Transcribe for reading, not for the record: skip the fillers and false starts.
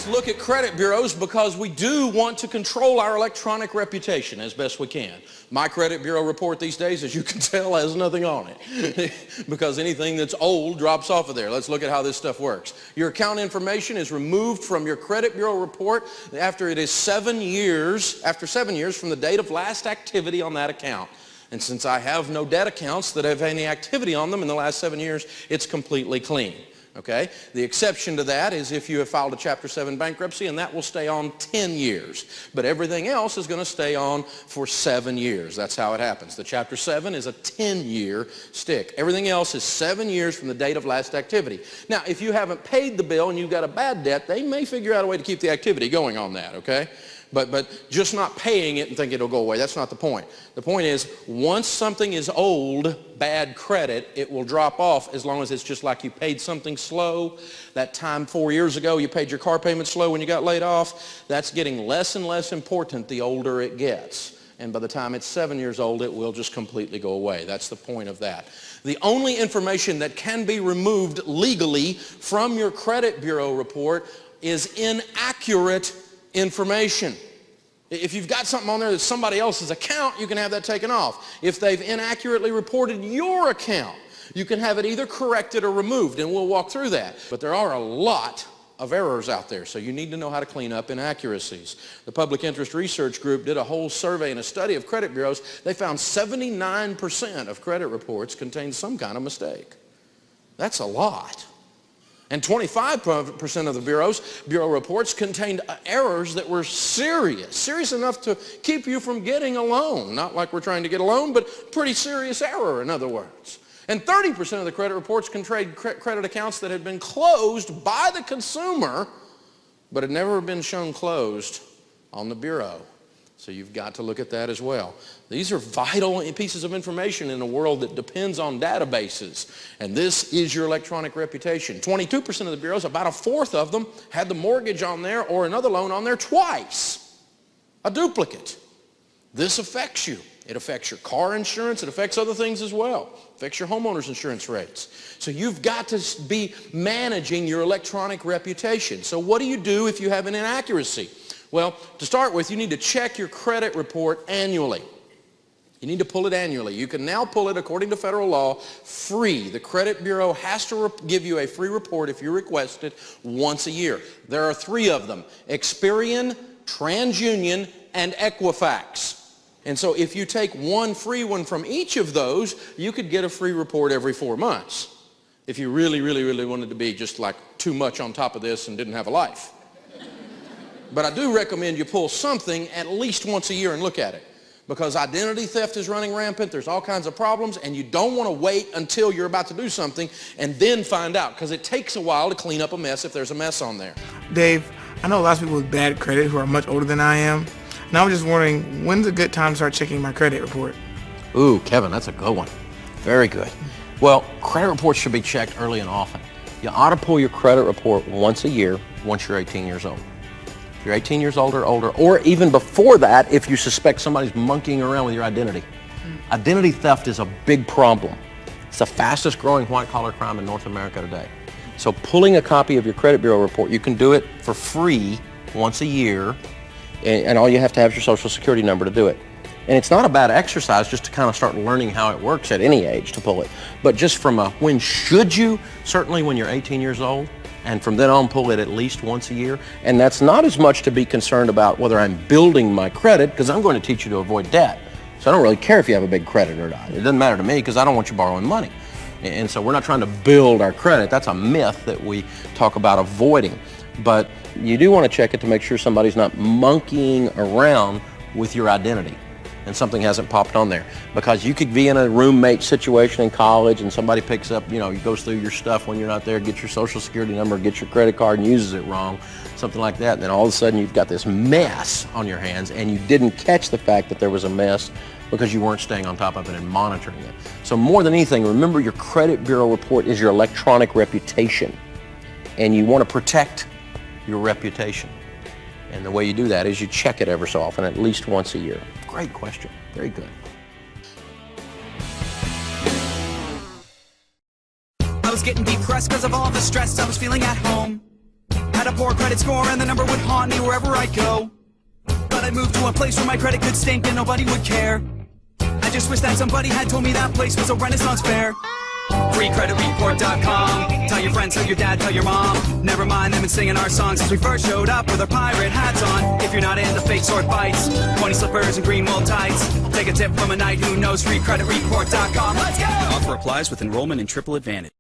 Let's look at credit bureaus because we do want to control our electronic reputation as best we can. My credit bureau report these days, as you can tell, has nothing on it because anything that's old drops off of there. Let's look at how this stuff works. Your account information is removed from your credit bureau report after it is 7 years, after 7 years from the date of last activity on that account. And since I have no debt accounts that have any activity on them in the last 7 years, it's completely clean. Okay? The exception to that is if you have filed a Chapter 7 bankruptcy, and that will stay on 10 years. But everything else is going to stay on for 7 years. That's how it happens. The Chapter 7 is a 10-year stick. Everything else is 7 years from the date of last activity. Now, if you haven't paid the bill and you've got a bad debt, they may figure out a way to keep the activity going on that, okay? But just not paying it and think it'll go away, that's not the point. The point is, once something is old, bad credit, it will drop off as long as it's just like you paid something slow. That time 4 years ago you paid your car payment slow when you got laid off. That's getting less and less important the older it gets. And by the time it's 7 years old, it will just completely go away. That's the point of that. The only information that can be removed legally from your credit bureau report is inaccurate information. If you've got something on there that's somebody else's account, you can have that taken off. If they've inaccurately reported your account, you can have it either corrected or removed, and we'll walk through that. But there are a lot of errors out there, so you need to know how to clean up inaccuracies. The Public Interest Research Group did a whole survey and a study of credit bureaus. They found 79% of credit reports contained some kind of mistake. That's a lot. And 25% of the bureau reports contained errors that were serious enough to keep you from getting a loan. Not like we're trying to get a loan, but pretty serious error, in other words. And 30% of the credit reports contained credit accounts that had been closed by the consumer, but had never been shown closed on the bureau. So you've got to look at that as well. These are vital pieces of information in a world that depends on databases. And this is your electronic reputation. 22% of the bureaus, about a fourth of them, had the mortgage on there or another loan on there twice. A duplicate. This affects you. It affects your car insurance. It affects other things as well. It affects your homeowner's insurance rates. So you've got to be managing your electronic reputation. So what do you do if you have an inaccuracy? Well, to start with, you need to check your credit report annually. You need to pull it annually. You can now pull it, according to federal law, free. The credit bureau has to give you a free report if you request it once a year. There are 3 of them: Experian, TransUnion, and Equifax. And so if you take one free one from each of those, you could get a free report every 4 months if you really wanted to be just like too much on top of this and didn't have a life. But I do recommend you pull something at least once a year and look at it, because identity theft is running rampant. There's all kinds of problems, and you don't want to wait until you're about to do something and then find out, because it takes a while to clean up a mess if there's a mess on there. Dave, I know lots of people with bad credit who are much older than I am. Now I'm just wondering, when's a good time to start checking my credit report? Ooh, Kevin, that's a good one. Very good. Well, credit reports should be checked early and often. You ought to pull your credit report once a year once you're 18 years old. If you're 18 years old or older, or even before that, if you suspect somebody's monkeying around with your identity. Identity theft is a big problem. It's the fastest growing white-collar crime in North America today. So pulling a copy of your credit bureau report, you can do it for free once a year, and all you have to have is your social security number to do it. And it's not a bad exercise just to kind of start learning how it works at any age to pull it. But just from a when should you, certainly when you're 18 years old, and from then on pull it at least once a year. And that's not as much to be concerned about whether I'm building my credit, because I'm going to teach you to avoid debt. So I don't really care if you have a big credit or not. It doesn't matter to me, because I don't want you borrowing money. And so we're not trying to build our credit. That's a myth that we talk about avoiding. But you do want to check it to make sure somebody's not monkeying around with your identity and something hasn't popped on there. Because you could be in a roommate situation in college and somebody picks up, goes through your stuff when you're not there, gets your social security number, gets your credit card and uses it wrong, something like that. And then all of a sudden you've got this mess on your hands, and you didn't catch the fact that there was a mess because you weren't staying on top of it and monitoring it. So more than anything, remember, your credit bureau report is your electronic reputation, and you want to protect your reputation. And the way you do that is you check it ever so often, at least once a year. Great question. Very good. I was getting depressed because of all the stress I was feeling at home. Had a poor credit score and the number would haunt me wherever I go. But I moved to a place where my credit could stink and nobody would care. I just wish that somebody had told me that place was a Renaissance fair. FreeCreditReport.com. Tell your friends, tell your dad, tell your mom. Never mind them and singing our songs since we first showed up with our pirate hats on. If you're not into fake sword bites, pointy slippers and green wool tights, take a tip from a knight who knows. FreeCreditReport.com. Let's go! Offer applies with enrollment in Triple Advantage.